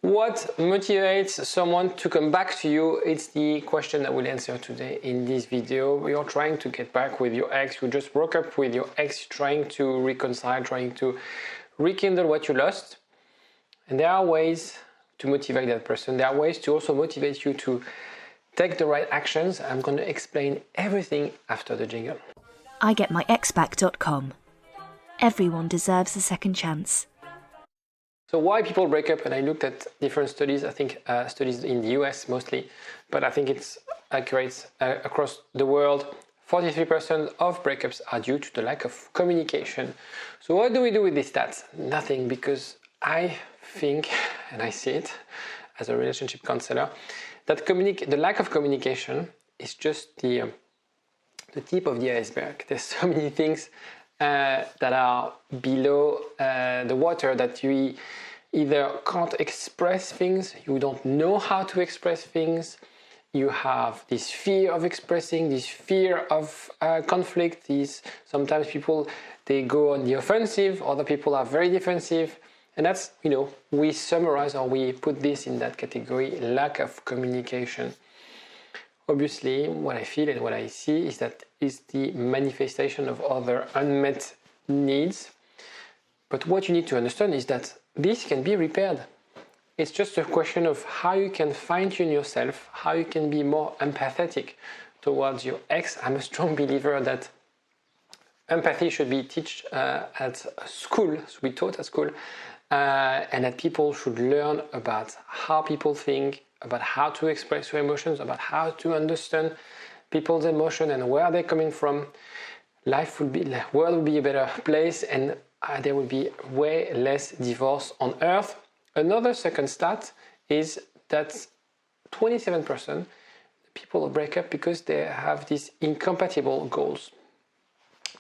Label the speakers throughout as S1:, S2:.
S1: What motivates someone to come back to you? It's the question that we'll answer today in this video. You're trying to get back with your ex, you just broke up with your ex, trying to reconcile, trying to rekindle what you lost. And there are ways to motivate that person. There are ways to also motivate you to take the right actions. I'm going to explain everything after the jingle.
S2: IGetMyExBack.com. Everyone deserves a second chance.
S1: So why people break up? And I looked at different studies, I think studies in the US mostly, but I think it's accurate across the world. 43% of breakups are due to the lack of communication. So what do we do with these stats? Nothing, because I think, and I see it as a relationship counselor, that the lack of communication is just the tip of the iceberg. There's so many things that are below the water that you either can't express things, you don't know how to express things, you have this fear of expressing, this fear of conflict. Sometimes people, they go on the offensive, other people are very defensive, and that's, we summarize or we put this in that category, lack of communication. Obviously, what I feel and what I see is that is the manifestation of other unmet needs. But what you need to understand is that this can be repaired. It's just a question of how you can fine-tune yourself, how you can be more empathetic towards your ex. I'm a strong believer that empathy should be taught at school, should be taught at school, and that people should learn about how people think, about how to express your emotions, about how to understand people's emotion and where they're coming from. The world will be a better place, and there will be way less divorce on earth. Another second stat is that 27% people break up because they have these incompatible goals.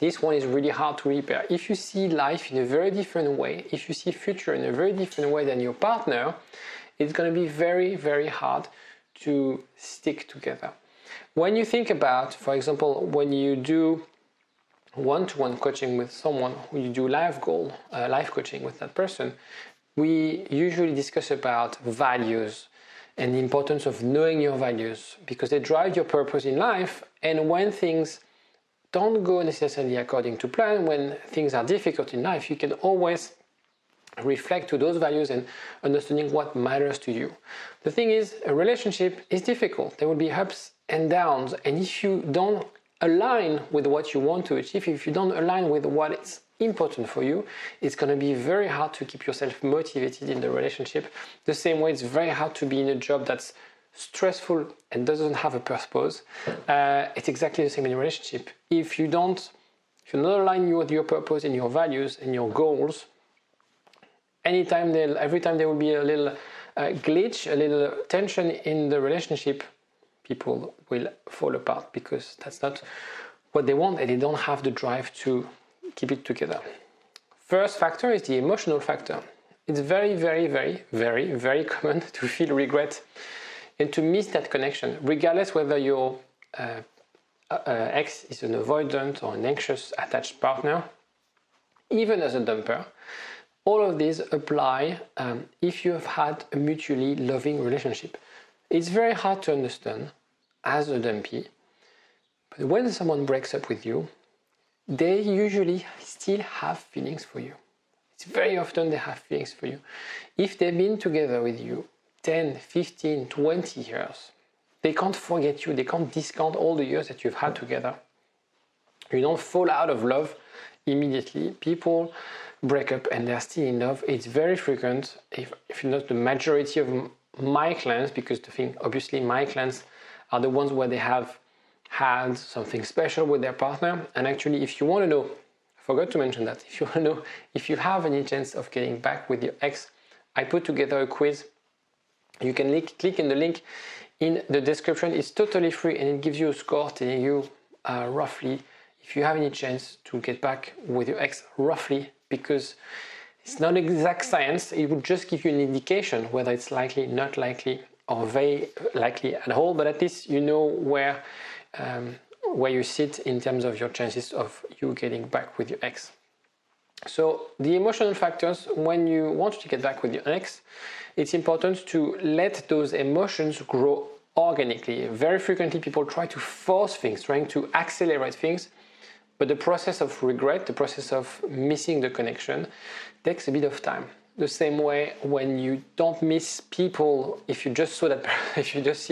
S1: This one is really hard to repair. If you see life in a very different way, if you see future in a very different way than your partner, it's going to be very, very hard to stick together. When you think about, for example, when you do one-to-one coaching with someone, when you do life coaching with that person, we usually discuss about values and the importance of knowing your values because they drive your purpose in life. And when things don't go necessarily according to plan, when things are difficult in life, you can always reflect to those values and understanding what matters to you. The thing is, a relationship is difficult. There will be ups and downs, and if you don't align with what you want to achieve, if you don't align with what is important for you, it's going to be very hard to keep yourself motivated in the relationship. The same way it's very hard to be in a job that's stressful and doesn't have a purpose. It's exactly the same in a relationship. If you're not aligned with your purpose and your values and your goals, every time there will be a little glitch, a little tension in the relationship, people will fall apart because that's not what they want and they don't have the drive to keep it together. First factor is the emotional factor. It's very, very, very, very, very common to feel regret and to miss that connection, regardless whether your ex is an avoidant or an anxious attached partner, even as a dumper. All of these apply if you have had a mutually loving relationship. It's very hard to understand as a dumpy, but when someone breaks up with you, they usually still have feelings for you. It's very often they have feelings for you. If they've been together with you 10, 15, 20 years, they can't forget you, they can't discount all the years that you've had together. You don't fall out of love immediately. People break up and they're still in love. It's very frequent, if not the majority of my clients, because obviously my clients are the ones where they have had something special with their partner. And actually, if you want to know, I forgot to mention that, if you want to know if you have any chance of getting back with your ex, I put together a quiz. You can click in the link in the description. It's totally free and it gives you a score telling you roughly if you have any chance to get back with your ex, roughly, because it's not exact science. It will just give you an indication whether it's likely, not likely, or very likely at all, but at least you know where you sit in terms of your chances of you getting back with your ex. So the emotional factors when you want to get back with your ex it's important to let those emotions grow organically. Very frequently people try to force things, trying to accelerate things, but the process of regret, the process of missing the connection, takes a bit of time. The same way when you don't miss people, if you just see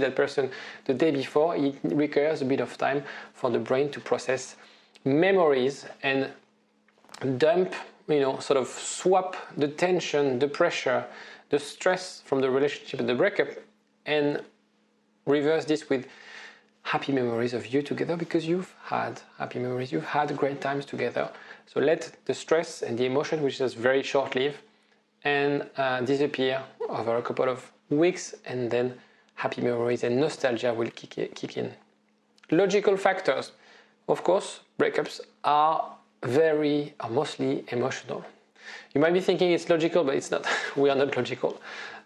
S1: that person the day before, it requires a bit of time for the brain to process memories and dump, sort of swap the tension, the pressure, the stress from the relationship and the breakup, and reverse this with happy memories of you together, because you've had happy memories, you've had great times together. So let the stress and the emotion, which is very short-lived, and disappear over a couple of weeks, and then happy memories and nostalgia will kick in. Logical factors. Of course, breakups are mostly emotional. You might be thinking it's logical, but it's not. We are not logical.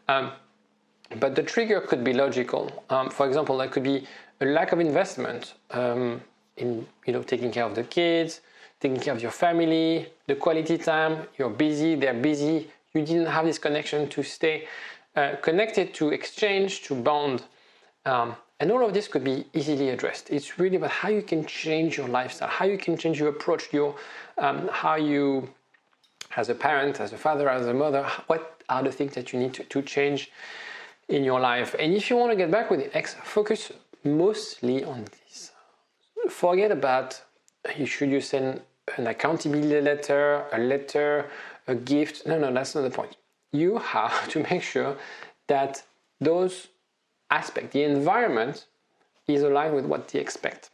S1: But the trigger could be logical. For example, that could be a lack of investment in taking care of the kids, taking care of your family, the quality time. You're busy, they're busy. You didn't have this connection to stay connected, to exchange, to bond. And all of this could be easily addressed. It's really about how you can change your lifestyle, how you can change your approach, how you, as a parent, as a father, as a mother, what are the things that you need to change in your life. And if you want to get back with the ex, focus mostly on this. Forget about should you send an accountability letter, a gift. No, that's not the point. You have to make sure that those aspects, the environment, is aligned with what they expect.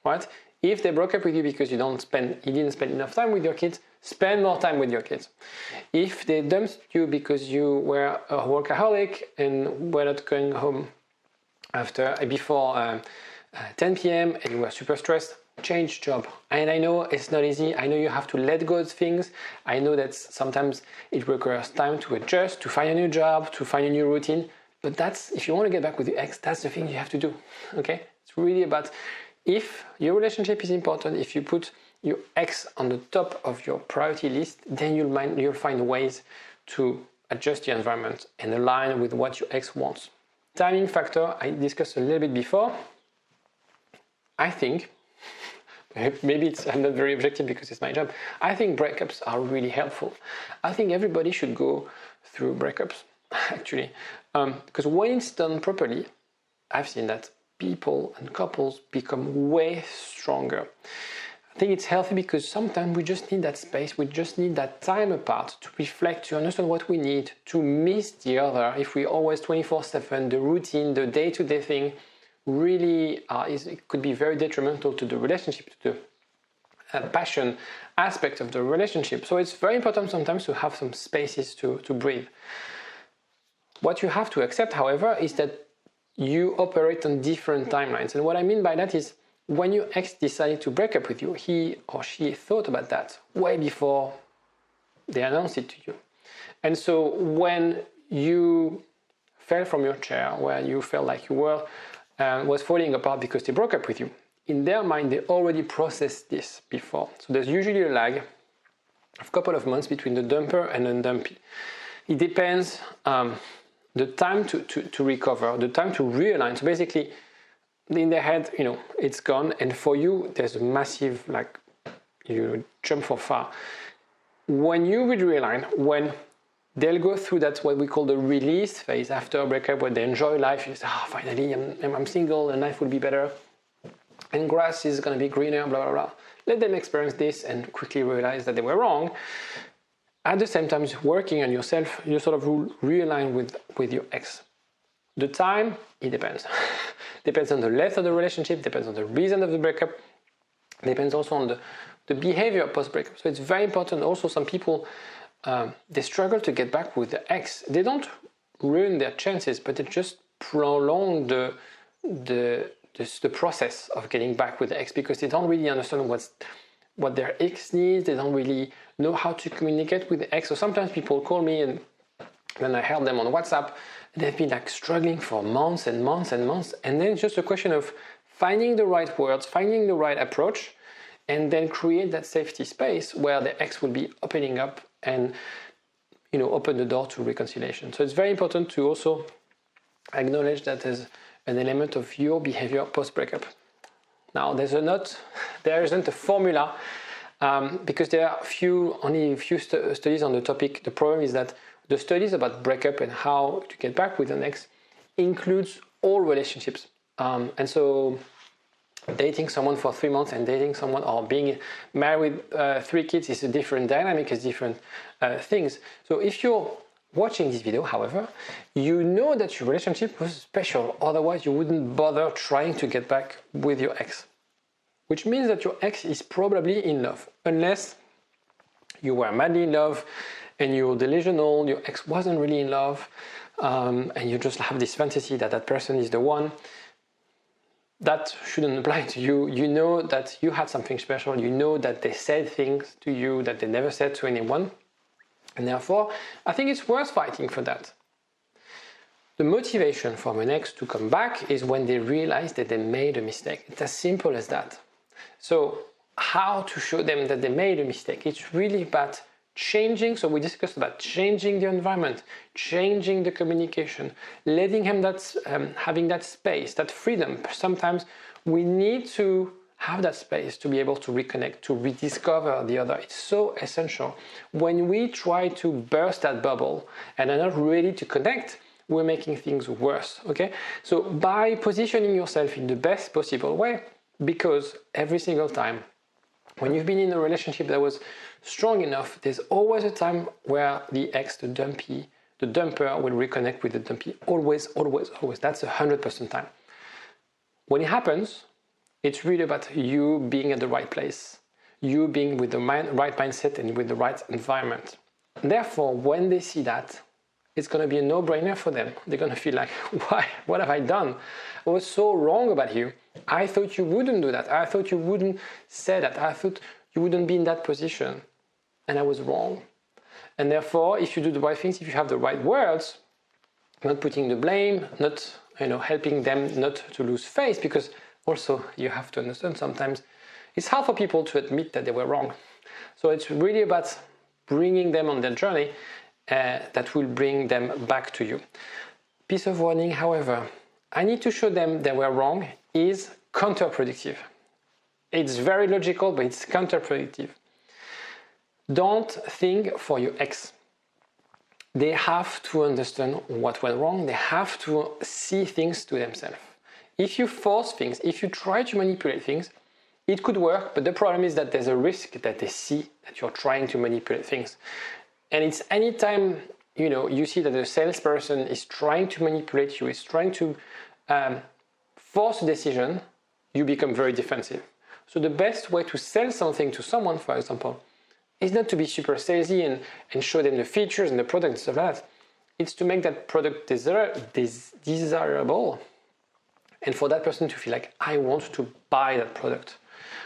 S1: Right? If they broke up with you because you didn't spend enough time with your kids, spend more time with your kids. If they dumped you because you were a workaholic and were not going home before 10 p.m. and you were super stressed, change job. And I know it's not easy. I know you have to let go of things. I know that sometimes it requires time to adjust, to find a new job, to find a new routine. But if you want to get back with your ex, that's the thing you have to do. Okay? It's really about, if your relationship is important, if you put your ex on the top of your priority list, then you'll find ways to adjust your environment and align with what your ex wants. Timing factor, I discussed a little bit before. I think, maybe I'm not very objective because it's my job, I think breakups are really helpful. I think everybody should go through breakups, actually. Because when it's done properly, I've seen that people and couples become way stronger. I think it's healthy because sometimes we just need that space, we just need that time apart to reflect, to understand what we need, to miss the other. If we always 24/7, the routine, the day-to-day thing really it could be very detrimental to the relationship, to the passion aspect of the relationship. So it's very important sometimes to have some spaces to breathe. What you have to accept, however, is that you operate on different timelines. And what I mean by that is, when your ex decided to break up with you, he or she thought about that way before they announced it to you. And so when you fell from your chair, where you felt like you were was falling apart because they broke up with you, in their mind, they already processed this before. So there's usually a lag of a couple of months between the dumper and undumpy. It depends the time to recover, the time to realign. So basically, in their head, it's gone, and for you, there's a massive, you jump for far. When you will realign, when they'll go through that, what we call the release phase after a breakup, where they enjoy life, you say, finally, I'm single, and life will be better, and grass is going to be greener, blah, blah, blah. Let them experience this and quickly realize that they were wrong. At the same time, working on yourself, you sort of realign with your ex. The time, it depends. Depends on the length of the relationship, depends on the reason of the breakup, depends also on the behavior post-breakup. So it's very important. Also, some people, they struggle to get back with the ex. They don't ruin their chances, but they just prolong the process of getting back with the ex, because they don't really understand what their ex needs. They don't really know how to communicate with the ex. So sometimes people call me, and then I help them on WhatsApp. They've been struggling for months and months and months, and then it's just a question of finding the right words, finding the right approach, and then create that safety space where the ex will be opening up and open the door to reconciliation. So it's very important to also acknowledge that there's an element of your behavior post-breakup. Now, there isn't a formula because there are only a few studies on the topic. The problem is that the studies about breakup and how to get back with an ex includes all relationships. And so dating someone for 3 months and dating someone or being married with 3 kids is a different dynamic, is different things. So if you're watching this video, however, you know that your relationship was special. Otherwise, you wouldn't bother trying to get back with your ex. Which means that your ex is probably in love. Unless you were madly in love and you're delusional, your ex wasn't really in love, and you just have this fantasy that that person is the one. That shouldn't apply to you. You know that you had something special. You know that they said things to you that they never said to anyone. And therefore, I think it's worth fighting for that. The motivation for an ex to come back is when they realize that they made a mistake. It's as simple as that. So how to show them that they made a mistake? It's really about changing. So we discussed about changing the environment, changing the communication, letting him having that space, that freedom. Sometimes we need to have that space to be able to reconnect, to rediscover the other. It's so essential. When we try to burst that bubble and are not ready to connect, we're making things worse, okay? So by positioning yourself in the best possible way, because every single time when you've been in a relationship that was strong enough, there's always a time where the ex, the dumper will reconnect with the dumpy. Always, always, always. That's 100% time. When it happens, it's really about you being at the right place, you being with the right mindset and with the right environment. Therefore, when they see that, it's going to be a no-brainer for them. They're going to feel like, why? What have I done? I was so wrong about you. I thought you wouldn't do that. I thought you wouldn't say that. I thought you wouldn't be in that position. And I was wrong. And therefore, if you do the right things, if you have the right words, not putting the blame, not helping them not to lose face, because also you have to understand sometimes it's hard for people to admit that they were wrong. So it's really about bringing them on their journey that will bring them back to you. Piece of warning, however, I need to show them they were wrong is counterproductive. It's very logical, but it's counterproductive. Don't think for your ex. They have to understand what went wrong. They have to see things to themselves. If you force things, if you try to manipulate things, it could work, but the problem is that there's a risk that they see that you're trying to manipulate things. And it's anytime you see that the salesperson is trying to manipulate you, is trying to force a decision, you become very defensive. So the best way to sell something to someone, for example, is not to be super salesy and show them the features and the product and stuff like that. It's to make that product desirable and for that person to feel like, I want to buy that product.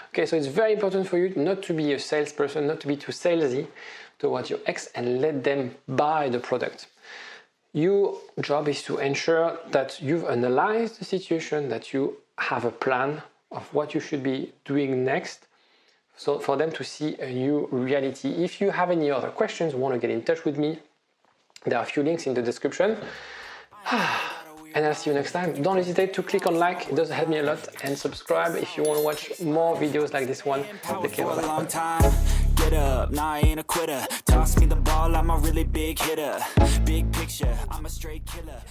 S1: Okay, so it's very important for you not to be a salesperson, not to be too salesy towards your ex and let them buy the product. Your job is to ensure that you've analyzed the situation, that you have a plan of what you should be doing next, so for them to see a new reality. If you have any other questions, want to get in touch with me, there are a few links in the description. And I'll see you next time. Don't hesitate to click on like, it does help me a lot, and subscribe if you want to watch more videos like this one. Take care, bye-bye. Get up, nah, I ain't a quitter. Toss me the ball, I'm a really big hitter. Big picture, I'm a straight killer.